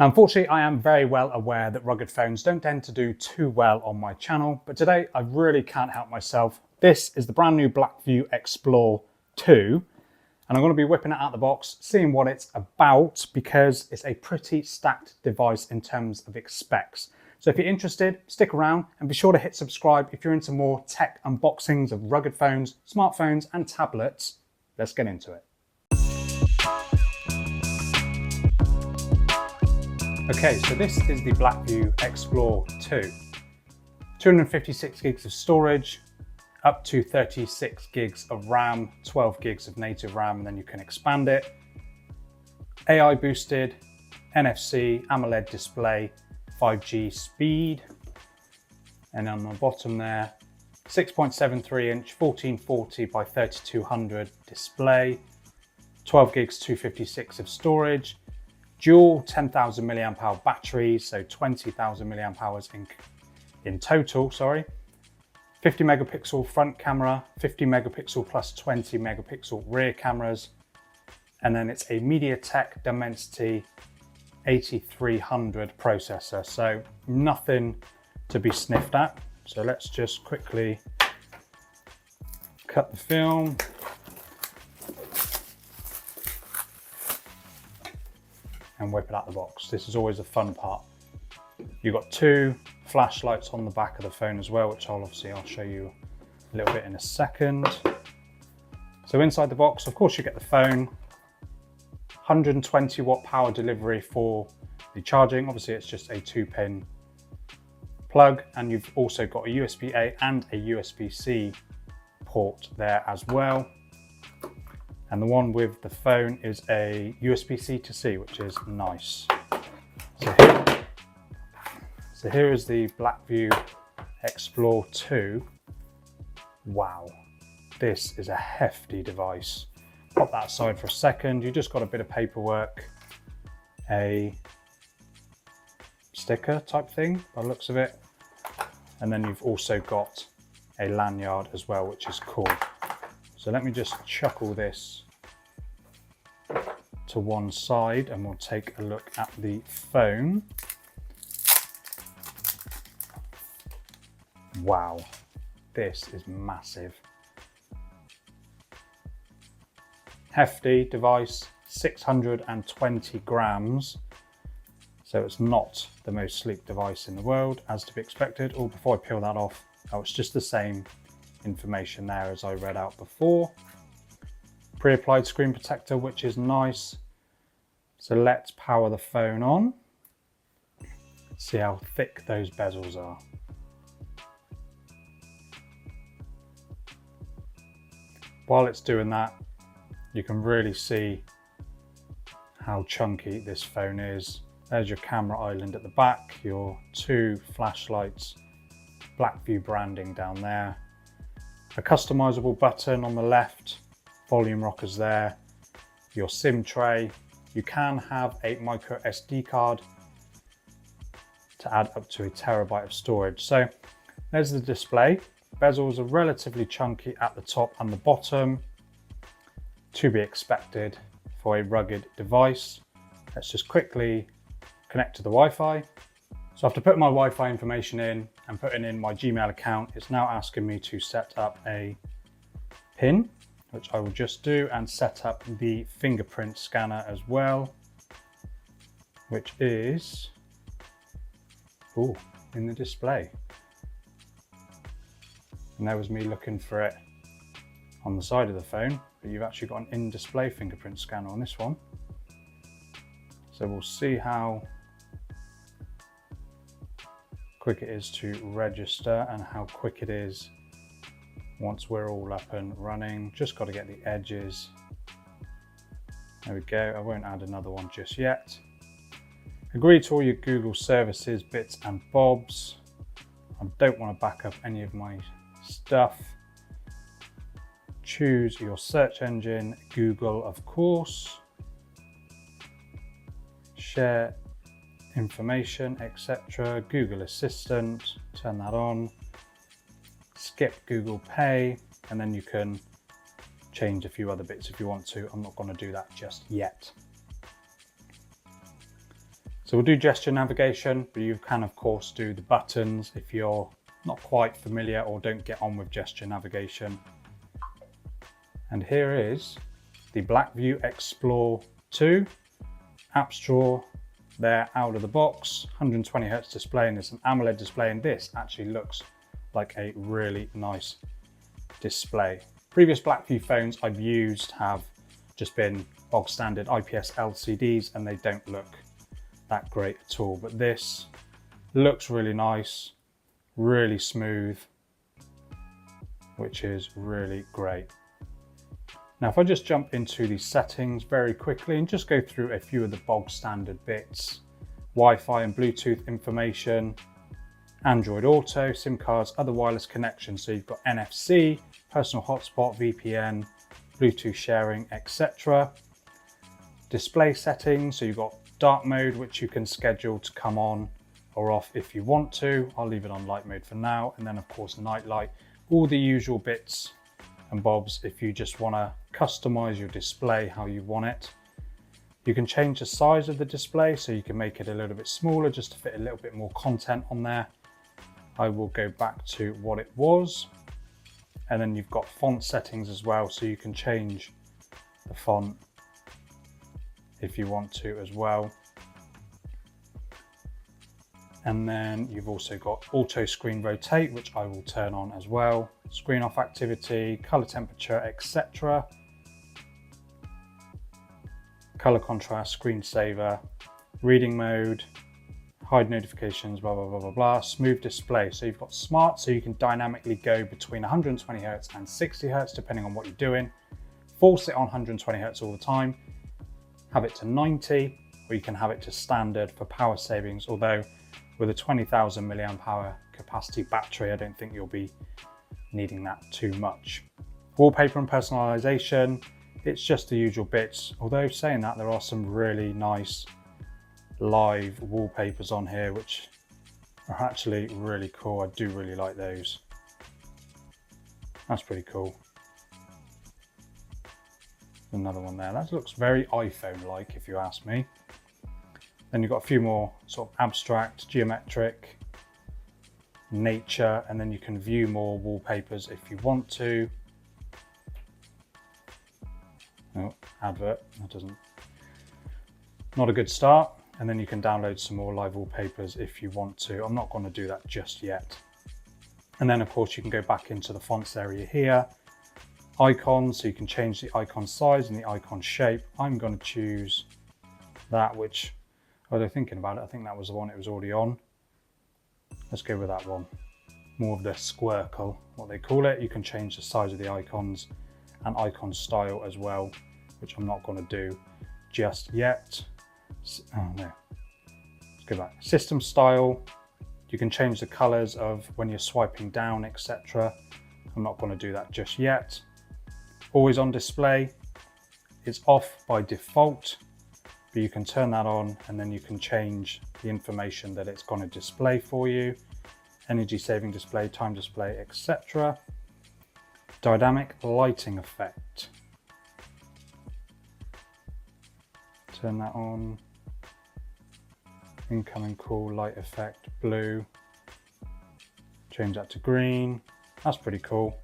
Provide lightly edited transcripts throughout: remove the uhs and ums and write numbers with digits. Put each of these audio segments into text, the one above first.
Now, unfortunately, I am very well aware that rugged phones don't tend to do too well on my channel, but today I really can't help myself. This is the brand new Blackview Xplore 2, and I'm going to be whipping it out of the box, seeing what it's about, because it's a pretty stacked device in terms of its specs. So if you're interested, stick around and be sure to hit subscribe if you're into more tech unboxings of rugged phones, smartphones and tablets. Let's get into it. Okay, so this is the Blackview Xplore 2. 256 gigs of storage, up to 36 gigs of RAM, 12 gigs of native RAM, and then you can expand it. AI boosted, NFC, AMOLED display, 5G speed. And on the bottom there, 6.73 inch, 1440 by 3200 display, 12 gigs, 256 of storage. Dual 10,000 milliamp hour battery, so 20,000 milliamp hours in total, sorry. 50 megapixel front camera, 50 megapixel plus 20 megapixel rear cameras. And then it's a MediaTek Dimensity 8300 processor, so nothing to be sniffed at. So let's just quickly cut the film. And whip it out of the box. This is always the fun part. You've got two flashlights on the back of the phone as well, which I'll show you a little bit in a second. So inside the box, of course, you get the phone, 120 watt power delivery for the charging. Obviously, it's just a 2-pin plug, and you've also got a USB-A and a USB-C port there as well. And the one with the phone is a USB-C to C, which is nice. So here is the Blackview Xplore 2. Wow, this is a hefty device. Pop that aside for a second. You just got a bit of paperwork, a sticker type thing by the looks of it. And then you've also got a lanyard as well, which is cool. So let me just chuck all this to one side and we'll take a look at the phone. Wow, this is massive. Hefty device, 620 grams. So it's not the most sleek device in the world, as to be expected. Oh, before I peel that off, oh, it's just the same information there as I read out before. Pre-applied screen protector, which is nice. So let's power the phone on. See how thick those bezels are. While it's doing that, you can really see how chunky this phone is. There's your camera island at the back, your two flashlights, Blackview branding down there. A customizable button on the left, volume rockers there, your SIM tray. You can have a micro SD card to add up to 1 terabyte of storage. So there's the display. Bezels are relatively chunky at the top and the bottom, to be expected for a rugged device. Let's just quickly connect to the Wi-Fi. So after putting my Wi-Fi information in and putting in my Gmail account, it's now asking me to set up a PIN, which I will just do, and set up the fingerprint scanner as well, which is in the display. And there was me looking for it on the side of the phone, but you've actually got an in-display fingerprint scanner on this one. So we'll see how quick it is to register and how quick it is once we're all up and running. Just got to get the edges. There we go. I won't add another one just yet. Agree to all your Google services, bits and bobs. I don't want to back up any of my stuff. Choose your search engine, Google, of course. Share information, etc. Google Assistant, turn that on. Skip Google Pay, and then you can change a few other bits if you want to. I'm not going to do that just yet. So we'll do gesture navigation, but you can of course do the buttons if you're not quite familiar or don't get on with gesture navigation. And here is the Blackview Xplore 2 App Store. There out of the box, 120Hz display, and it's an AMOLED display, and this actually looks like a really nice display. Previous Blackview phones I've used have just been bog standard IPS LCDs and they don't look that great at all, but this looks really nice, really smooth, which is really great. Now if I just jump into the settings very quickly and just go through a few of the bog standard bits: Wi-Fi and Bluetooth information, Android Auto, SIM cards, other wireless connections, so you've got NFC, personal hotspot, VPN, Bluetooth sharing, etc. Display settings, so you've got dark mode, which you can schedule to come on or off if you want to. I'll leave it on light mode for now. And then of course night light, all the usual bits and bobs if you just want to customize your display how you want it. You can change the size of the display, so you can make it a little bit smaller just to fit a little bit more content on there. I will go back to what it was. And then you've got font settings as well, so you can change the font if you want to as well. And then you've also got auto screen rotate, which I will turn on as well. Screen off activity, color temperature, etc. Color contrast, screensaver, reading mode, hide notifications, blah, blah, blah, blah, blah. Smooth display. So you've got smart, so you can dynamically go between 120Hz and 60Hz, depending on what you're doing. Force it on 120Hz all the time. Have it to 90, or you can have it to standard for power savings. Although with a 20,000 milliamp hour capacity battery, I don't think you'll be needing that too much. Wallpaper and personalization, it's just the usual bits. Although saying that, there are some really nice live wallpapers on here, which are actually really cool. I do really like those. That's pretty cool. Another one there. That looks very iPhone-like, if you ask me. Then you've got a few more sort of abstract, geometric, nature, and then you can view more wallpapers if you want to. Oh, advert. That doesn't. Not a good start. And then you can download some more live wallpapers if you want to. I'm not going to do that just yet. And then of course you can go back into the fonts area here. Icons, so you can change the icon size and the icon shape. I'm going to choose that, which, although thinking about it, I think that was the one it was already on. Let's go with that one. More of the squircle, what they call it. You can change the size of the icons and icon style as well, which I'm not going to do just yet. Oh no, let's go back. System style, you can change the colors of when you're swiping down, etc. I'm not going to do that just yet. Always on display, it's off by default, but you can turn that on and then you can change the information that it's going to display for you. Energy saving display, time display, etc. Dynamic lighting effect. Turn that on. Incoming cool light effect, blue. Change that to green. That's pretty cool.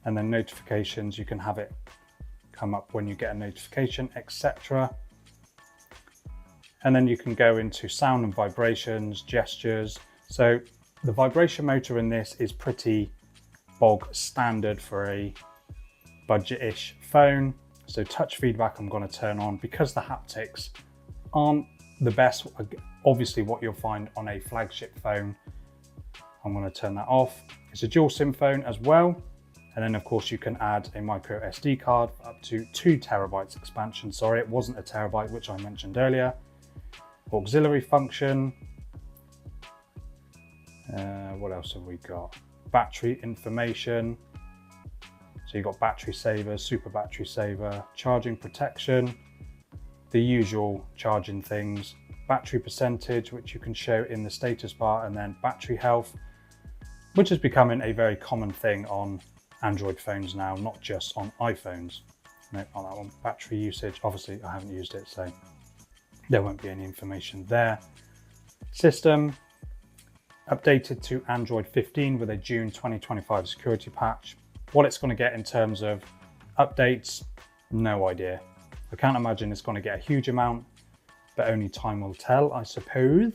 And then notifications, you can have it come up when you get a notification, etc. And then you can go into sound and vibrations, gestures. So the vibration motor in this is pretty bog standard for a budget-ish phone. So touch feedback I'm going to turn on because the haptics aren't the best, obviously what you'll find on a flagship phone. I'm going to turn that off. It's a dual SIM phone as well. And then of course you can add a micro SD card up to 2 terabytes expansion. Sorry, it wasn't a terabyte, which I mentioned earlier. Auxiliary function. What else have we got? Battery information. So you've got battery saver, super battery saver, charging protection, the usual charging things, battery percentage, which you can show in the status bar, and then battery health, which is becoming a very common thing on Android phones now, not just on iPhones. No, on that one. Battery usage, obviously I haven't used it, so There won't be any information there. System updated to Android 15 with a June 2025 security patch. What it's going to get in terms of updates, no idea. I can't imagine it's going to get a huge amount, but only time will tell, I suppose.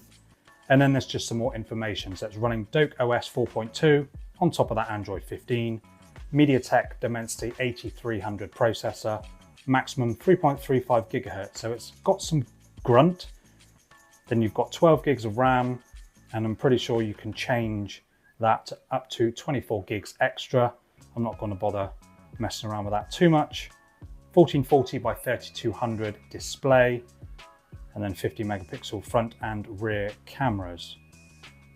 And then there's just some more information. So it's running Doke OS 4.2 on top of that Android 15, MediaTek Dimensity 8300 processor, maximum 3.35 gigahertz. So it's got some grunt. Then you've got 12 gigs of RAM, and I'm pretty sure you can change that up to 24 gigs extra. I'm not going to bother messing around with that too much. 1440 by 3200 display, and then 50 megapixel front and rear cameras.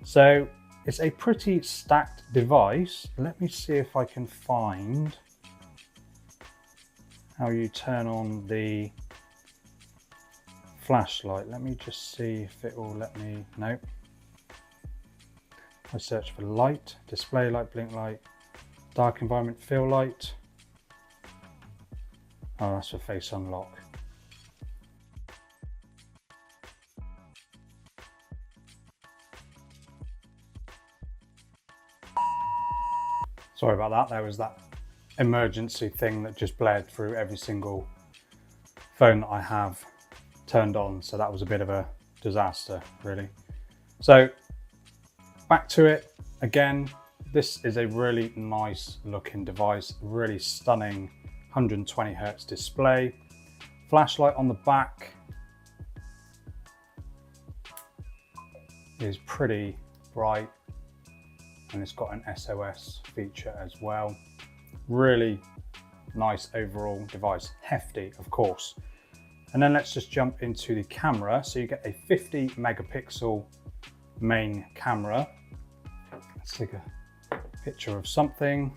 So it's a pretty stacked device. Let me see if I can find how you turn on the flashlight. Let me just see if it will let me. Nope. I search for light, display light, blink light, dark environment fill light. Oh, that's for face unlock. Sorry about that. There was that emergency thing that just blared through every single phone that I have turned on. So that was a bit of a disaster, really. So back to it again. This is a really nice looking device, really stunning 120 Hertz display. Flashlight on the back is pretty bright, and it's got an SOS feature as well. Really nice overall device, hefty of course. And then let's just jump into the camera. So you get a 50 megapixel main camera. Let's take a picture of something.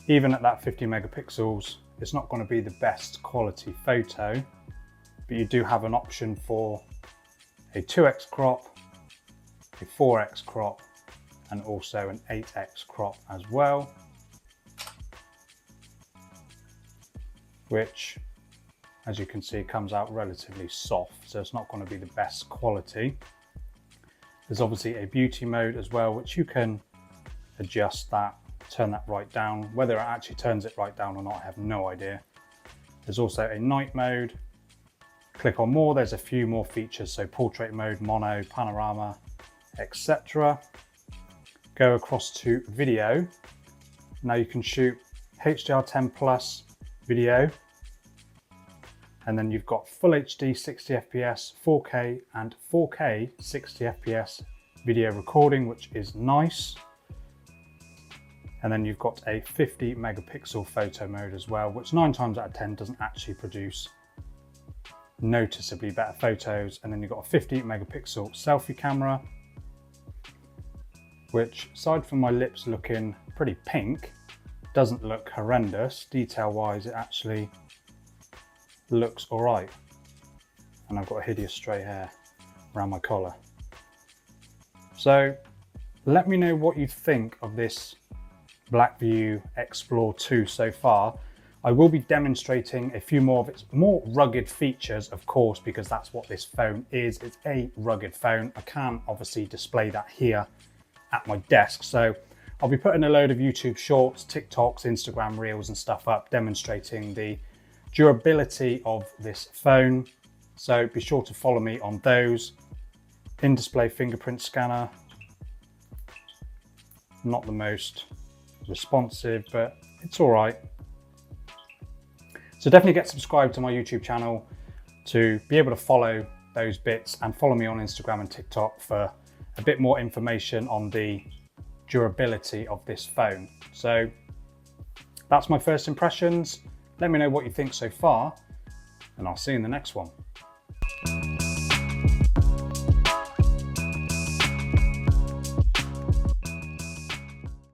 Even at that 50 megapixels, it's not going to be the best quality photo, but you do have an option for a 2x crop, a 4x crop, and also an 8x crop as well, which, as you can see, comes out relatively soft, so it's not going to be the best quality. There's obviously a beauty mode as well, which you can adjust that, turn that right down. Whether it actually turns it right down or not, I have no idea. There's also a night mode. Click on more, there's a few more features, so portrait mode, mono, panorama, etc. Go across to video. Now you can shoot HDR10 plus video, and then you've got full HD 60 FPS, 4K and 4K 60 FPS video recording, which is nice. And then you've got a 50 megapixel photo mode as well, which 9 times out of 10 doesn't actually produce noticeably better photos. And then you've got a 50 megapixel selfie camera, which, aside from my lips looking pretty pink, doesn't look horrendous. Detail wise, it actually looks all right. And I've got a hideous straight hair around my collar. So let me know what you think of this Blackview Xplore 2 so far. I will be demonstrating a few more of its more rugged features, of course, because that's what this phone is. It's a rugged phone. I can't obviously display that here at my desk, so I'll be putting a load of YouTube shorts, TikToks, Instagram reels and stuff up demonstrating the durability of this phone. So be sure to follow me on those. In-display fingerprint scanner, not the most responsive, but it's all right. So definitely get subscribed to my YouTube channel to be able to follow those bits, and follow me on Instagram and TikTok for a bit more information on the durability of this phone. So that's my first impressions. Let me know what you think so far, and I'll see you in the next one.